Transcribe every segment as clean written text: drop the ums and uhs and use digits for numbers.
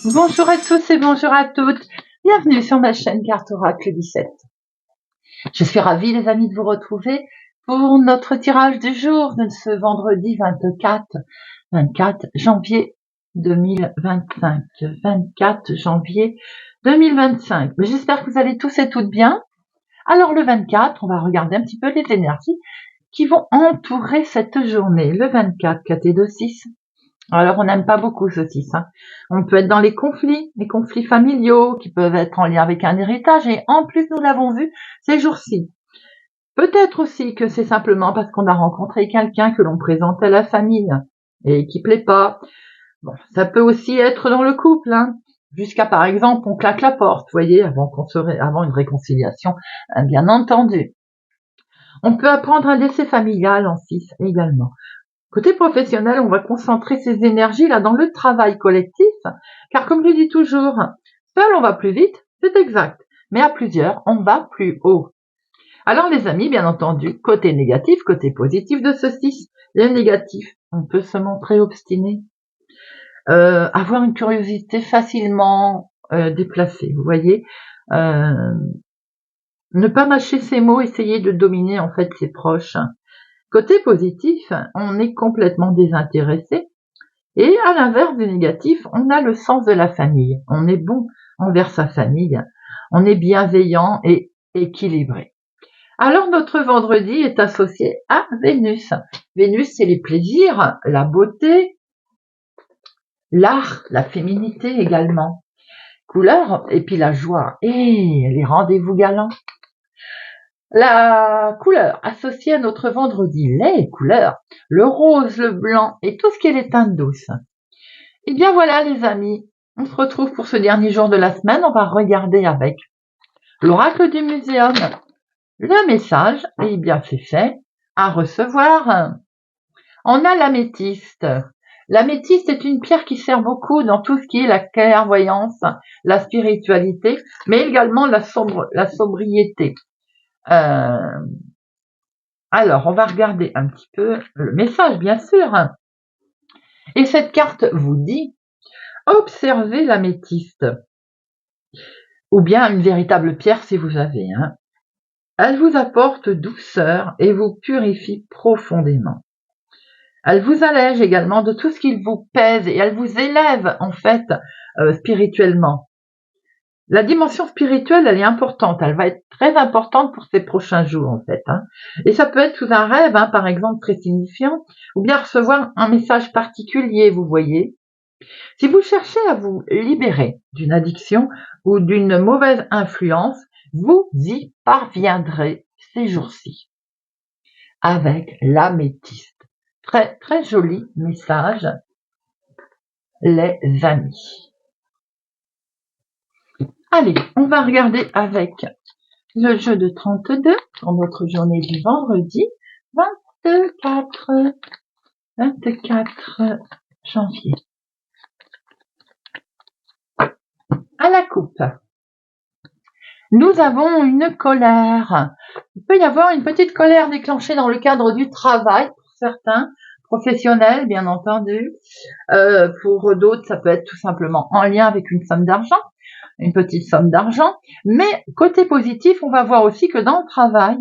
Bonjour à tous et bonjour à toutes. Bienvenue sur ma chaîne Carte Oracle 17. Je suis ravie les amis de vous retrouver pour notre tirage du jour de ce vendredi 24 janvier 2025. 24 janvier 2025. J'espère que vous allez tous et toutes bien. Alors le 24, on va regarder un petit peu les énergies qui vont entourer cette journée. Le 24, 4 et 2, 6. Alors, on n'aime pas beaucoup ce 6. On peut être dans les conflits familiaux qui peuvent être en lien avec un héritage. Et en plus, nous l'avons vu ces jours-ci. Peut-être aussi que c'est simplement parce qu'on a rencontré quelqu'un que l'on présente à la famille et qui plaît pas. Bon, ça peut aussi être dans le couple, jusqu'à par exemple on claque la porte, vous voyez, avant une réconciliation, bien entendu. On peut apprendre un décès familial en 6 également. Côté professionnel, on va concentrer ses énergies là dans le travail collectif, car comme je dis toujours, seul on va plus vite, c'est exact, mais à plusieurs, on va plus haut. Alors les amis, bien entendu, côté négatif, côté positif de ce 6, le négatif, on peut se montrer obstiné, avoir une curiosité facilement déplacée, vous voyez, ne pas mâcher ses mots, essayer de dominer en fait ses proches. Côté positif, on est complètement désintéressé. Et à l'inverse du négatif, on a le sens de la famille. On est bon envers sa famille. On est bienveillant et équilibré. Alors notre vendredi est associé à Vénus. Vénus, c'est les plaisirs, la beauté, l'art, la féminité également. Couleur, et puis la joie et les rendez-vous galants. La couleur associée à notre vendredi, les couleurs, le rose, le blanc et tout ce qui est les teintes douces. Et bien voilà les amis, on se retrouve pour ce dernier jour de la semaine, on va regarder avec l'oracle du muséum. Le message, eh bien c'est fait, à recevoir. On a l'améthyste. L'améthyste est une pierre qui sert beaucoup dans tout ce qui est la clairvoyance, la spiritualité, mais également la sobriété. Alors, on va regarder un petit peu le message, bien sûr. Et cette carte vous dit, observez l'améthyste, ou bien une véritable pierre si vous avez. Elle vous apporte douceur et vous purifie profondément. Elle vous allège également de tout ce qui vous pèse et elle vous élève en fait spirituellement. La dimension spirituelle, elle est importante, elle va être très importante pour ces prochains jours en fait. Et ça peut être sous un rêve, par exemple très signifiant, ou bien recevoir un message particulier, vous voyez. Si vous cherchez à vous libérer d'une addiction ou d'une mauvaise influence, vous y parviendrez ces jours-ci avec l'améthyste. Très très joli message, les amis. Allez, on va regarder avec le jeu de 32 pour notre journée du vendredi 24 janvier. À la coupe, nous avons une colère. Il peut y avoir une petite colère déclenchée dans le cadre du travail pour certains, professionnels bien entendu. Pour d'autres, ça peut être tout simplement en lien avec une somme d'argent, une petite somme d'argent. Mais côté positif, on va voir aussi que dans le travail,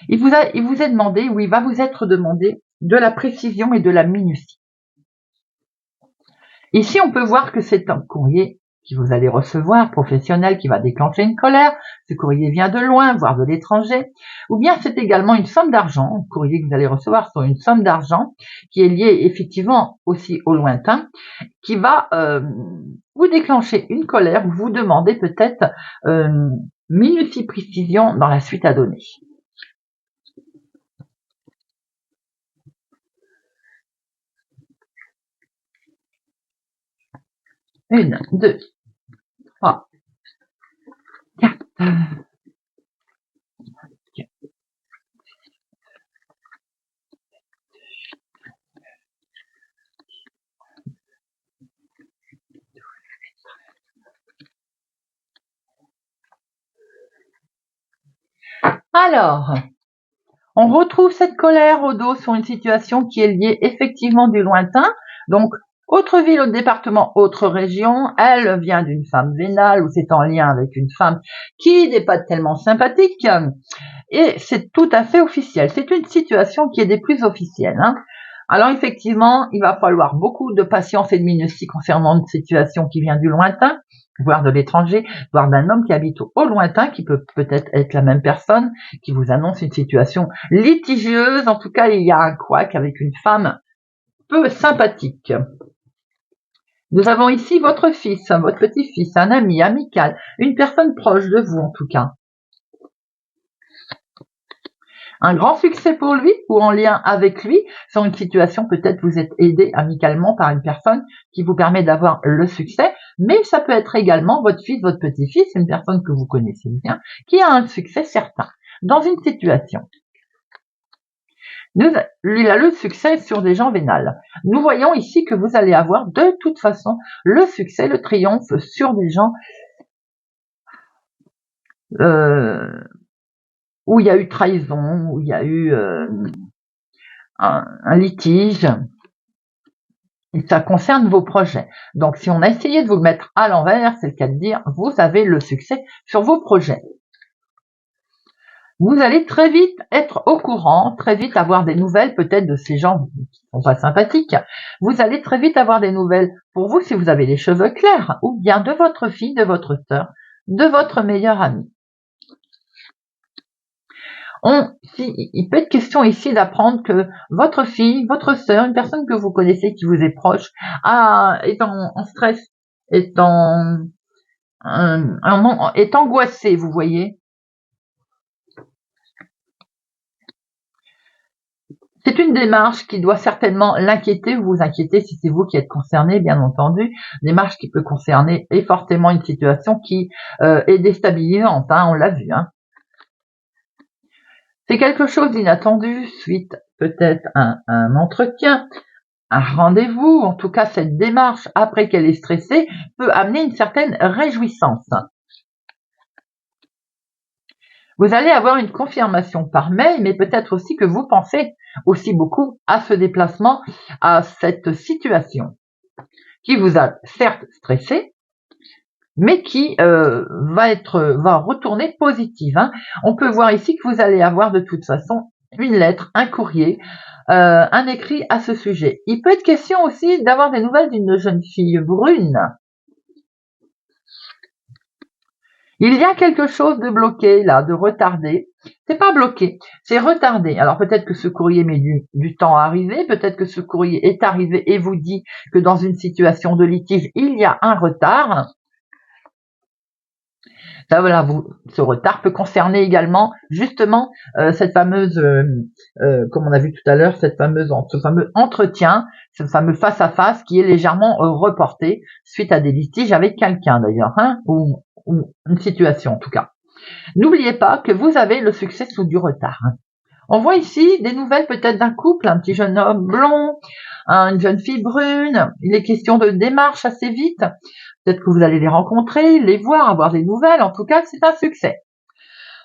il vous est demandé, ou il va vous être demandé de la précision et de la minutie. Ici, on peut voir que c'est un courrier que vous allez recevoir, professionnel, qui va déclencher une colère. Ce courrier vient de loin, voire de l'étranger. Ou bien c'est également une somme d'argent, un courrier que vous allez recevoir sur une somme d'argent qui est liée effectivement aussi au lointain, qui va vous déclencher une colère ou vous demander peut-être minutie, précision dans la suite à donner. Une, deux, trois, quatre. Alors, on retrouve cette colère au dos sur une situation qui est liée effectivement du lointain, donc Autre ville, autre département, autre région, elle vient d'une femme vénale ou c'est en lien avec une femme qui n'est pas tellement sympathique et c'est tout à fait officiel. C'est une situation qui est des plus officielles. Alors effectivement, il va falloir beaucoup de patience et de minutie concernant une situation qui vient du lointain, voire de l'étranger, voire d'un homme qui habite au lointain, qui peut peut-être être la même personne, qui vous annonce une situation litigieuse. En tout cas, il y a un couac avec une femme peu sympathique. Nous avons ici votre fils, votre petit-fils, un ami amical, une personne proche de vous en tout cas. Un grand succès pour lui ou en lien avec lui, sur une situation peut-être vous êtes aidé amicalement par une personne qui vous permet d'avoir le succès, mais ça peut être également votre fils, votre petit-fils, une personne que vous connaissez bien, qui a un succès certain dans une situation. Il a le succès sur des gens vénales. Nous voyons ici que vous allez avoir de toute façon le succès, le triomphe sur des gens où il y a eu trahison, où il y a eu un litige. Et ça concerne vos projets. Donc si on a essayé de vous le mettre à l'envers, c'est le cas de dire, vous avez le succès sur vos projets. Vous allez très vite être au courant, très vite avoir des nouvelles peut-être de ces gens qui sont pas sympathiques. Vous allez très vite avoir des nouvelles pour vous si vous avez les cheveux clairs, ou bien de votre fille, de votre sœur, de votre meilleur ami. Il peut être question ici d'apprendre que votre fille, votre sœur, une personne que vous connaissez qui vous est proche, est en stress, est angoissée, vous voyez. C'est une démarche qui doit certainement l'inquiéter ou vous inquiéter si c'est vous qui êtes concerné, bien entendu. Démarche qui peut concerner et fortement une situation qui est déstabilisante, on l'a vu. C'est quelque chose d'inattendu suite peut-être à un entretien, un rendez-vous, en tout cas cette démarche après qu'elle est stressée peut amener une certaine réjouissance. Vous allez avoir une confirmation par mail, mais peut-être aussi que vous pensez aussi beaucoup à ce déplacement, à cette situation qui vous a certes stressé, mais qui va retourner positive. On peut voir ici que vous allez avoir de toute façon une lettre, un courrier, un écrit à ce sujet. Il peut être question aussi d'avoir des nouvelles d'une jeune fille brune. Il y a quelque chose de bloqué là, de retardé. C'est pas bloqué, c'est retardé. Alors peut-être que ce courrier met du temps à arriver, peut-être que ce courrier est arrivé et vous dit que dans une situation de litige, il y a un retard. Ça, voilà, ce retard peut concerner également justement cette fameuse, comme on a vu tout à l'heure, ce fameux entretien, ce fameux face-à-face qui est légèrement reporté suite à des litiges avec quelqu'un d'ailleurs, ou une situation en tout cas. N'oubliez pas que vous avez le succès sous du retard. On voit ici des nouvelles peut-être d'un couple, un petit jeune homme blond, une jeune fille brune. Il est question de démarche assez vite. Peut-être que vous allez les rencontrer, les voir, avoir des nouvelles. En tout cas, c'est un succès.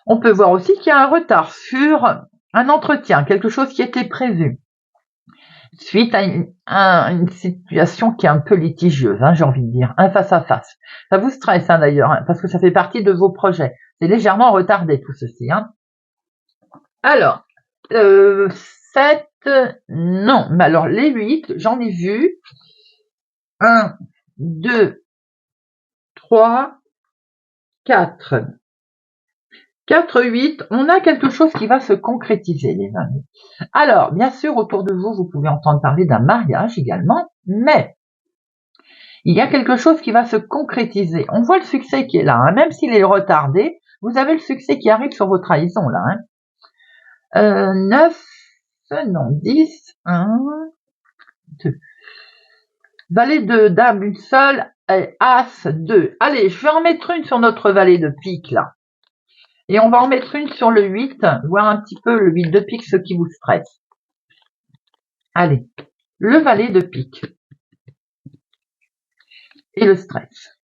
On peut voir aussi qu'il y a un retard sur un entretien, quelque chose qui était prévu, suite à une situation qui est un peu litigieuse, j'ai envie de dire, un face-à-face. Ça vous stresse d'ailleurs, parce que ça fait partie de vos projets. C'est légèrement retardé tout ceci. Alors, 7, non, mais alors les 8, j'en ai vu 1, 2, 3, 4. 4, 8, on a quelque chose qui va se concrétiser, les amis. Alors, bien sûr, autour de vous, vous pouvez entendre parler d'un mariage également, mais il y a quelque chose qui va se concrétiser. On voit le succès qui est là, même s'il est retardé, vous avez le succès qui arrive sur vos trahisons, là. 9, non, 10, 1, 2. Valet de dame, une seule, et as, 2. Allez, je vais en mettre une sur notre valet de pique, là. Et on va en mettre une sur le 8, voir un petit peu le 8 de pique, ce qui vous stresse. Allez, le valet de pique. Et le stress.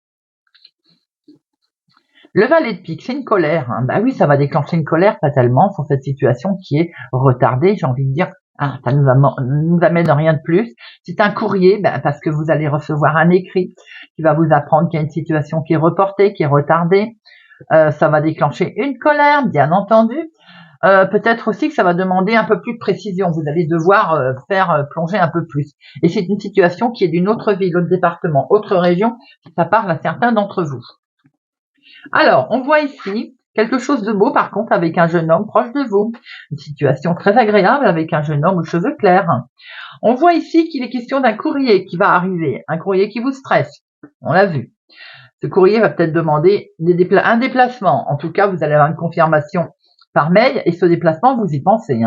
Le valet de pique, c'est une colère. Bah oui, ça va déclencher une colère fatalement sur cette situation qui est retardée, j'ai envie de dire, Ah, ça nous amène rien de plus. C'est un courrier, parce que vous allez recevoir un écrit qui va vous apprendre qu'il y a une situation qui est reportée, qui est retardée. Ça va déclencher une colère, bien entendu. Peut-être aussi que ça va demander un peu plus de précision. Vous allez devoir faire plonger un peu plus. Et c'est une situation qui est d'une autre ville, autre département, autre région, si ça parle à certains d'entre vous. Alors, on voit ici quelque chose de beau, par contre, avec un jeune homme proche de vous. Une situation très agréable avec un jeune homme aux cheveux clairs. On voit ici qu'il est question d'un courrier qui va arriver, un courrier qui vous stresse. On l'a vu. Ce courrier va peut-être demander un déplacement. En tout cas, vous allez avoir une confirmation par mail et ce déplacement, vous y pensez.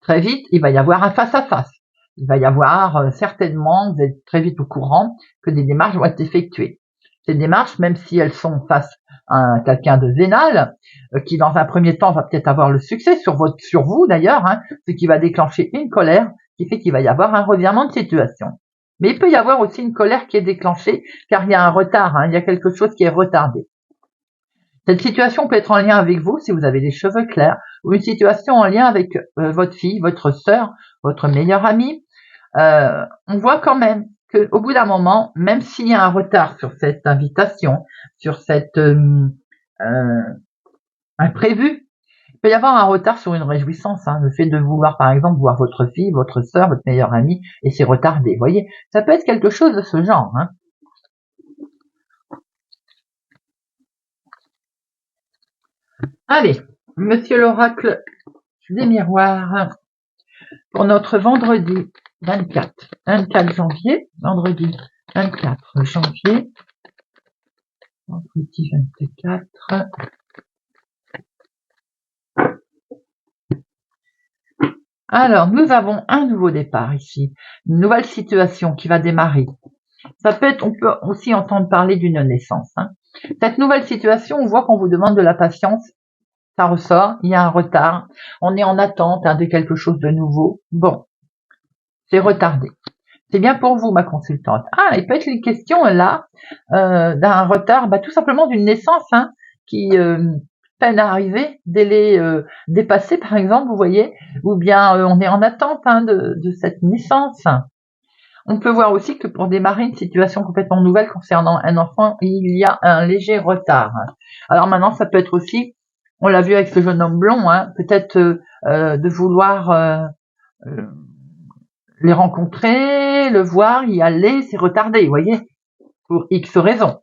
Très vite, il va y avoir un face-à-face. Il va y avoir certainement, vous êtes très vite au courant que des démarches vont être effectuées. Ces démarches, même si elles sont face à quelqu'un de vénal, qui dans un premier temps va peut-être avoir le succès sur vous d'ailleurs, ce qui va déclencher une colère qui fait qu'il va y avoir un revirement de situation. Mais il peut y avoir aussi une colère qui est déclenchée car il y a un retard, il y a quelque chose qui est retardé. Cette situation peut être en lien avec vous si vous avez des cheveux clairs ou une situation en lien avec votre fille, votre sœur, votre meilleure amie. On voit quand même qu'au bout d'un moment, même s'il y a un retard sur cette invitation, sur cette imprévu, il peut y avoir un retard sur une réjouissance. Le fait de vouloir, par exemple, voir votre fille, votre sœur, votre meilleure amie, et c'est retardé. Vous voyez, ça peut être quelque chose de ce genre. Allez, monsieur l'oracle des miroirs, pour notre vendredi 24 janvier, vendredi 24 janvier, vendredi 24. Alors, nous avons un nouveau départ ici, une nouvelle situation qui va démarrer. Ça peut être, on peut aussi entendre parler d'une naissance. Cette nouvelle situation, on voit qu'on vous demande de la patience. Ça ressort, il y a un retard. On est en attente de quelque chose de nouveau. Bon, c'est retardé. C'est bien pour vous, ma consultante. Ah, il peut être une question là d'un retard, tout simplement d'une naissance qui peine à arriver, délai dépassé par exemple, vous voyez, ou bien on est en attente de cette naissance. On peut voir aussi que pour démarrer une situation complètement nouvelle concernant un enfant, il y a un léger retard. Alors maintenant, ça peut être aussi, on l'a vu avec ce jeune homme blond, peut-être de vouloir les rencontrer, le voir, y aller, c'est retardé, vous voyez, pour X raisons.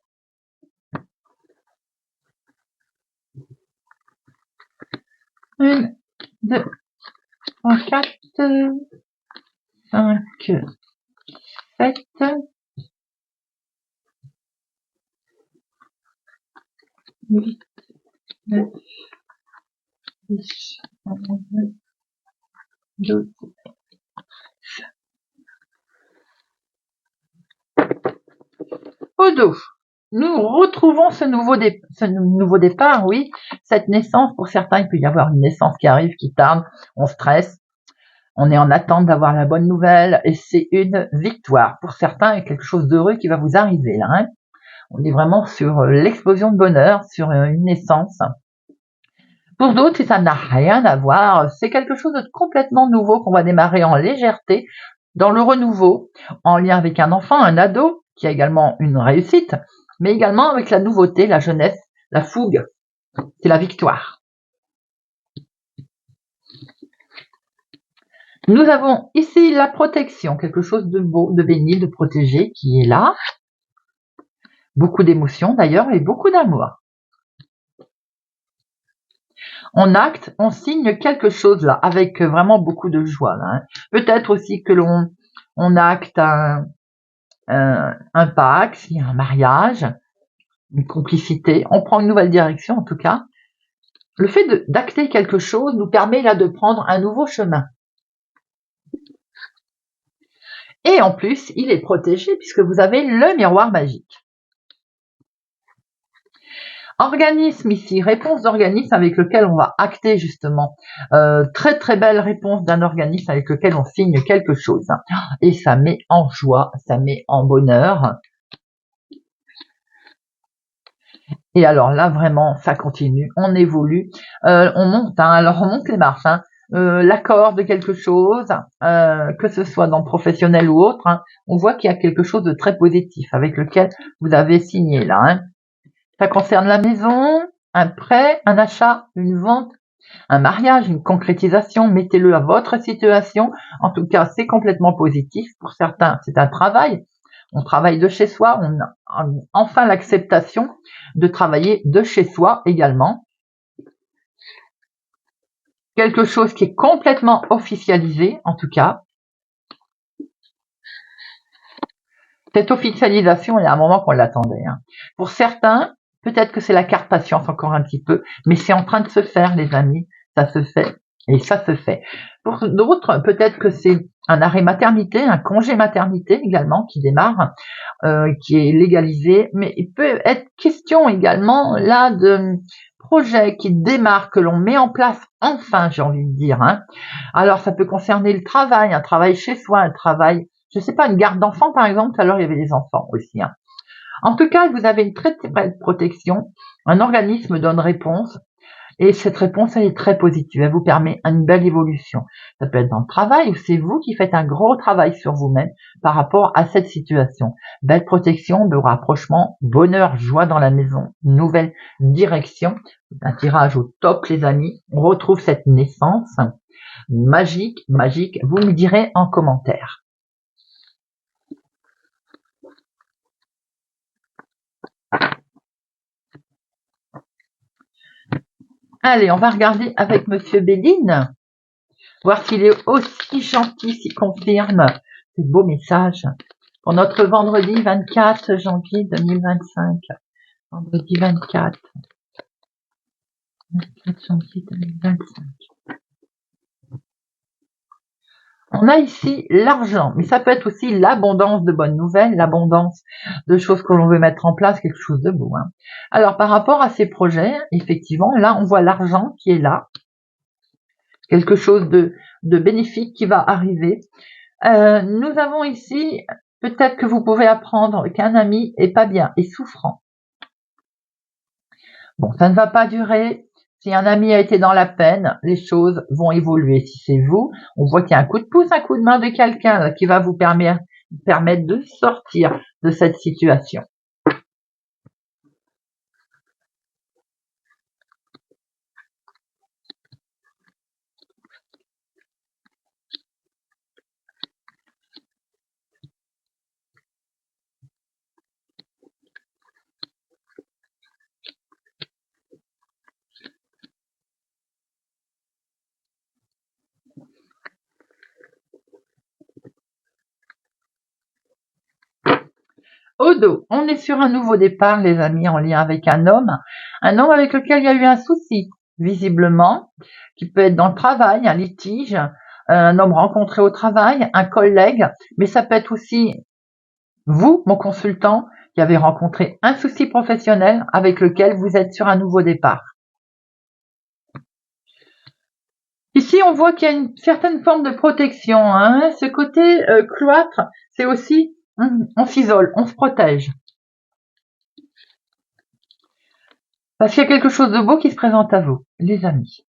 Une, deux, trois, quatre, 5, 7, 8, 9, 10, 11, 12. Au dos, nous retrouvons ce nouveau départ, oui, cette naissance. Pour certains, il peut y avoir une naissance qui arrive, qui tarde, on stresse, on est en attente d'avoir la bonne nouvelle, et c'est une victoire. Pour certains, il y a quelque chose d'heureux qui va vous arriver là. On est vraiment sur l'explosion de bonheur, sur une naissance. Pour d'autres, ça n'a rien à voir, c'est quelque chose de complètement nouveau qu'on va démarrer en légèreté, dans le renouveau, en lien avec un enfant, un ado, qui a également une réussite, mais également avec la nouveauté, la jeunesse, la fougue, c'est la victoire. Nous avons ici la protection, quelque chose de beau, de béni, de protégé qui est là. Beaucoup d'émotions d'ailleurs et beaucoup d'amour. On acte, on signe quelque chose là, avec vraiment beaucoup de joie. Peut-être aussi que on acte un pacte, un mariage, une complicité. On prend une nouvelle direction en tout cas. Le fait d'acter quelque chose nous permet là de prendre un nouveau chemin. Et en plus, il est protégé puisque vous avez le miroir magique. Organisme ici, réponse d'organisme avec lequel on va acter justement. Très très belle réponse d'un organisme avec lequel on signe quelque chose. Et ça met en joie, ça met en bonheur. Et alors là, vraiment, ça continue, on évolue, on monte, alors on monte les marches. l'accord de quelque chose, que ce soit dans professionnel ou autre, hein. On voit qu'il y a quelque chose de très positif avec lequel vous avez signé là, hein. Ça concerne la maison, un prêt, un achat, une vente, un mariage, une concrétisation. Mettez-le à votre situation. En tout cas, c'est complètement positif. Pour certains, c'est un travail. On travaille de chez soi. On a enfin l'acceptation de travailler de chez soi également. Quelque chose qui est complètement officialisé, en tout cas. Cette officialisation, il y a un moment qu'on l'attendait, hein. Pour certains, peut-être que c'est la carte patience encore un petit peu, mais c'est en train de se faire, les amis. Ça se fait. Et ça se fait. Pour d'autres, peut-être que c'est un arrêt maternité, un congé maternité également qui démarre, qui est légalisé. Mais il peut être question également là de projets qui démarrent, que l'on met en place enfin, j'ai envie de dire, hein. Alors ça peut concerner le travail, un travail chez soi, un travail, je sais pas, une garde d'enfants par exemple. Tout à l'heure il y avait des enfants aussi, hein. En tout cas, vous avez une très belle protection. Un organisme donne réponse. Et cette réponse, elle est très positive. Elle vous permet une belle évolution. Ça peut être dans le travail, ou c'est vous qui faites un gros travail sur vous-même par rapport à cette situation. Belle protection, de rapprochement, bonheur, joie dans la maison, nouvelle direction. Un tirage au top, les amis. On retrouve cette naissance magique, magique. Vous me direz en commentaire. Allez, on va regarder avec Monsieur Béline, voir s'il est aussi gentil, s'il confirme ces beaux messages pour notre vendredi 24 janvier 2025. Vendredi 24 janvier 2025. On a ici l'argent, mais ça peut être aussi l'abondance de bonnes nouvelles, l'abondance de choses que l'on veut mettre en place, quelque chose de beau, hein. Alors, par rapport à ces projets, effectivement, là, on voit l'argent qui est là, quelque chose de bénéfique qui va arriver. Nous avons ici, peut-être que vous pouvez apprendre qu'un ami est pas bien, est souffrant. Bon, ça ne va pas durer. Si un ami a été dans la peine, les choses vont évoluer. Si c'est vous, on voit qu'il y a un coup de pouce, un coup de main de quelqu'un qui va vous permettre de sortir de cette situation. Au dos, on est sur un nouveau départ, les amis, en lien avec un homme avec lequel il y a eu un souci, visiblement, qui peut être dans le travail, un litige, un homme rencontré au travail, un collègue, mais ça peut être aussi vous, mon consultant, qui avez rencontré un souci professionnel avec lequel vous êtes sur un nouveau départ. Ici, on voit qu'il y a une certaine forme de protection, hein. Ce côté cloître, c'est aussi, on s'isole, on se protège. Parce qu'il y a quelque chose de beau qui se présente à vous, les amis.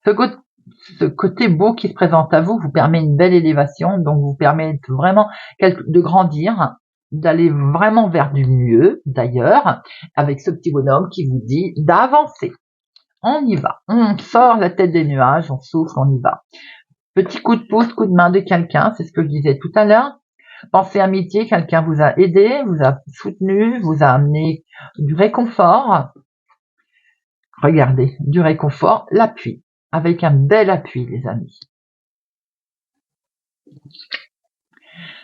Ce côté beau qui se présente à vous permet une belle élévation, donc vous permet vraiment de grandir, d'aller vraiment vers du mieux, d'ailleurs, avec ce petit bonhomme qui vous dit d'avancer. On y va, on sort la tête des nuages, on souffle, on y va. Petit coup de pouce, coup de main de quelqu'un, c'est ce que je disais tout à l'heure. Pensez amitié, quelqu'un vous a aidé, vous a soutenu, vous a amené du réconfort. Regardez, du réconfort, l'appui, avec un bel appui, les amis.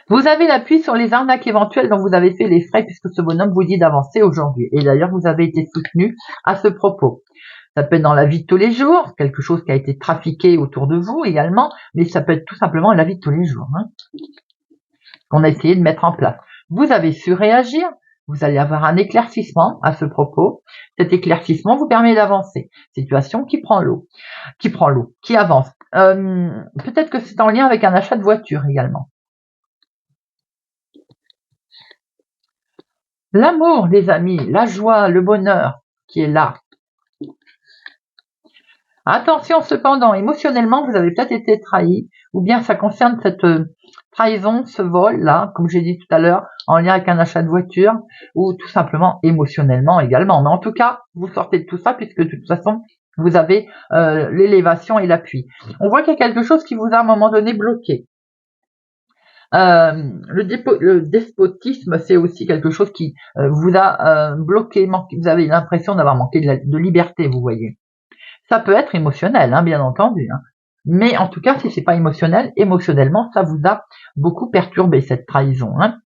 Vous avez l'appui sur les arnaques éventuelles dont vous avez fait les frais, puisque ce bonhomme vous dit d'avancer aujourd'hui. Et d'ailleurs, vous avez été soutenu à ce propos. Ça peut être dans la vie de tous les jours, quelque chose qui a été trafiqué autour de vous également, mais ça peut être tout simplement la vie de tous les jours, hein, qu'on a essayé de mettre en place. Vous avez su réagir, vous allez avoir un éclaircissement à ce propos. Cet éclaircissement vous permet d'avancer. Situation qui prend l'eau, qui avance. Peut-être que c'est en lien avec un achat de voiture également. L'amour, les amis, la joie, le bonheur qui est là. Attention cependant, émotionnellement, vous avez peut-être été trahi, ou bien ça concerne cette trahison, ce vol-là, comme j'ai dit tout à l'heure, en lien avec un achat de voiture, ou tout simplement émotionnellement également. Mais en tout cas, vous sortez de tout ça, puisque de toute façon, vous avez l'élévation et l'appui. On voit qu'il y a quelque chose qui vous a à un moment donné bloqué. Le despotisme, c'est aussi quelque chose qui vous a bloqué, vous avez l'impression d'avoir manqué de liberté, vous voyez. Ça peut être émotionnel, hein, bien entendu. Hein. Mais en tout cas, si c'est pas émotionnel, émotionnellement, ça vous a beaucoup perturbé, cette trahison. Hein.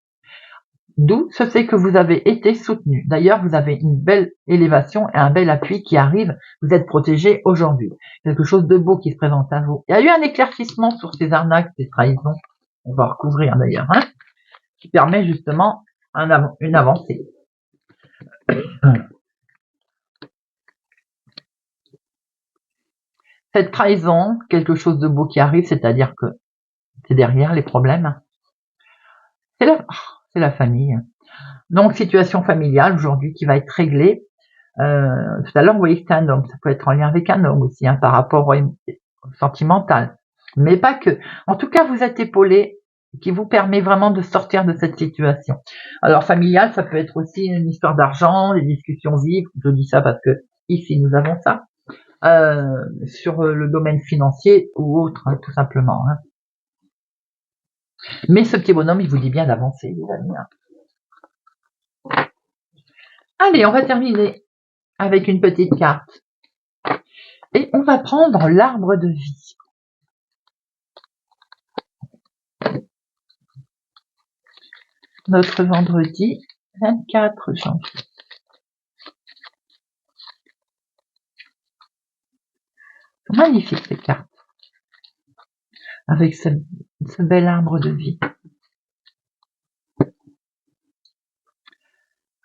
D'où ce fait que vous avez été soutenu. D'ailleurs, vous avez une belle élévation et un bel appui qui arrive. Vous êtes protégé aujourd'hui. Quelque chose de beau qui se présente à vous. Il y a eu un éclaircissement sur ces arnaques, ces trahisons. On va recouvrir d'ailleurs, hein, qui permet justement une avancée. Cette trahison, quelque chose de beau qui arrive, c'est-à-dire que c'est derrière les problèmes. C'est la famille. Donc, situation familiale aujourd'hui qui va être réglée. Tout à l'heure, vous voyez que c'était un homme. Ça peut être en lien avec un homme aussi, hein, par rapport au sentimental. Mais pas que. En tout cas, vous êtes épaulé, qui vous permet vraiment de sortir de cette situation. Alors, familial, ça peut être aussi une histoire d'argent, des discussions vives. Je dis ça parce que ici, nous avons ça. Sur le domaine financier ou autre, hein, tout simplement. Hein. Mais ce petit bonhomme, il vous dit bien d'avancer, les amis. Hein. Allez, on va terminer avec une petite carte. Et on va prendre l'arbre de vie. Notre vendredi 24 janvier. Magnifique ces cartes. Avec ce bel arbre de vie.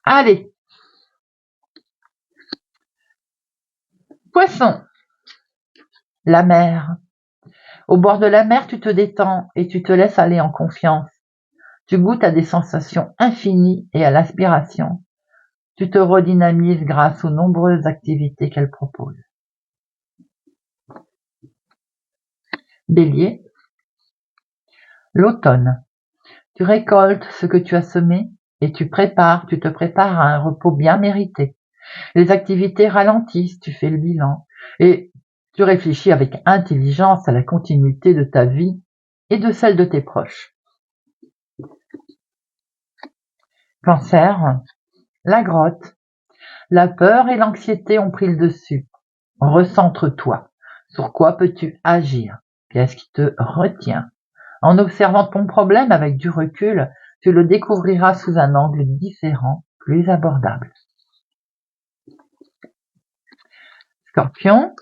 Allez. Poisson. La mer. Au bord de la mer, tu te détends et tu te laisses aller en confiance. Tu goûtes à des sensations infinies et à l'aspiration. Tu te redynamises grâce aux nombreuses activités qu'elle propose. Bélier. L'automne. Tu récoltes ce que tu as semé et tu te prépares à un repos bien mérité. Les activités ralentissent, tu fais le bilan et tu réfléchis avec intelligence à la continuité de ta vie et de celle de tes proches. Cancer. La grotte. La peur et l'anxiété ont pris le dessus. Recentre-toi. Sur quoi peux-tu agir? Qu'est-ce qui te retient? En observant ton problème avec du recul, tu le découvriras sous un angle différent, plus abordable. Scorpion,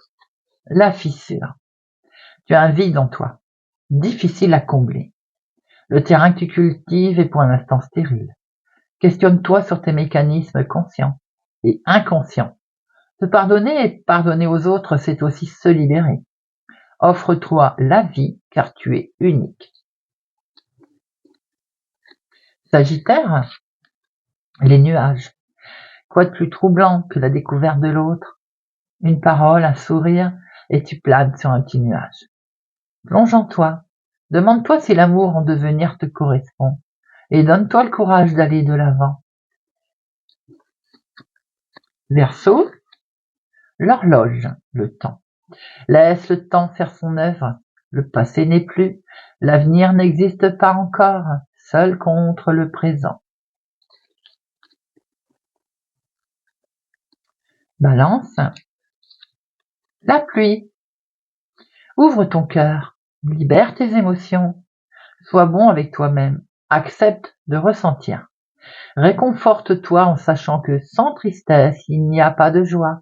la fissure. Tu as un vide en toi, difficile à combler. Le terrain que tu cultives est pour l'instant stérile. Questionne-toi sur tes mécanismes conscients et inconscients. Te pardonner et pardonner aux autres, c'est aussi se libérer. Offre-toi la vie, car tu es unique. Sagittaire, les nuages. Quoi de plus troublant que la découverte de l'autre? Une parole, un sourire, et tu planes sur un petit nuage. Plonge en toi. Demande-toi si l'amour en devenir te correspond. Et donne-toi le courage d'aller de l'avant. Verseau, l'horloge, le temps. Laisse le temps faire son œuvre. Le passé n'est plus. L'avenir n'existe pas encore. Seul contre le présent. Balance, la pluie. Ouvre ton cœur. Libère tes émotions. Sois bon avec toi-même. Accepte de ressentir. Réconforte-toi en sachant que sans tristesse, il n'y a pas de joie.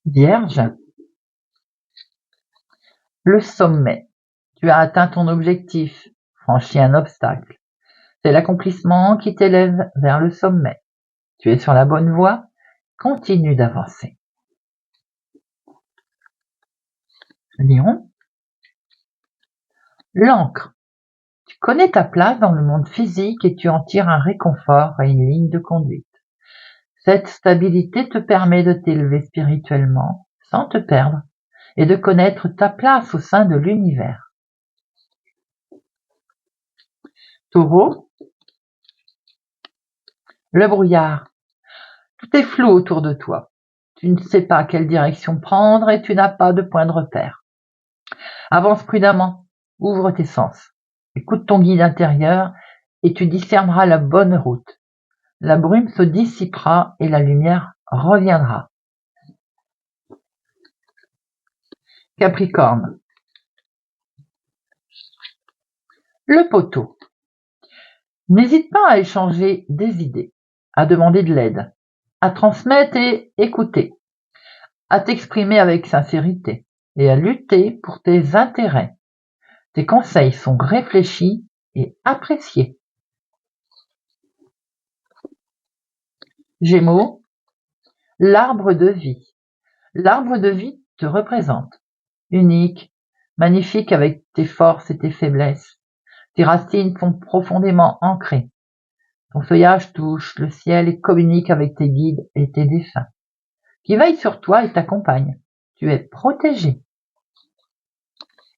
Vierge, le sommet. Tu as atteint ton objectif, franchi un obstacle. C'est l'accomplissement qui t'élève vers le sommet. Tu es sur la bonne voie, continue d'avancer. Lion, l'encre. Tu connais ta place dans le monde physique et tu en tires un réconfort et une ligne de conduite. Cette stabilité te permet de t'élever spirituellement sans te perdre et de connaître ta place au sein de l'univers. Taureau, le brouillard. Tout est flou autour de toi. Tu ne sais pas quelle direction prendre et tu n'as pas de point de repère. Avance prudemment, ouvre tes sens, écoute ton guide intérieur et tu discerneras la bonne route. La brume se dissipera et la lumière reviendra. Capricorne, le poteau. N'hésite pas à échanger des idées, à demander de l'aide, à transmettre et écouter, à t'exprimer avec sincérité et à lutter pour tes intérêts. Tes conseils sont réfléchis et appréciés. Gémeaux, l'arbre de vie. L'arbre de vie te représente, unique, magnifique avec tes forces et tes faiblesses. Tes racines sont profondément ancrées. Ton feuillage touche le ciel et communique avec tes guides et tes défunts, qui veillent sur toi et t'accompagnent. Tu es protégé.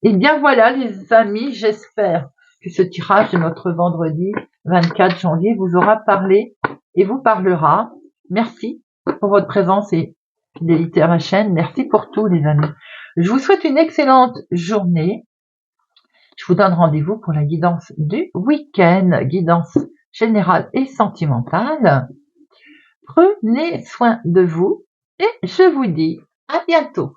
Et bien voilà les amis, j'espère que ce tirage de notre vendredi 24 janvier vous aura parlé et vous parlera. Merci pour votre présence et fidélité à ma chaîne. Merci pour tout les amis. Je vous souhaite une excellente journée. Je vous donne rendez-vous pour la guidance du week-end, guidance générale et sentimentale. Prenez soin de vous et je vous dis à bientôt.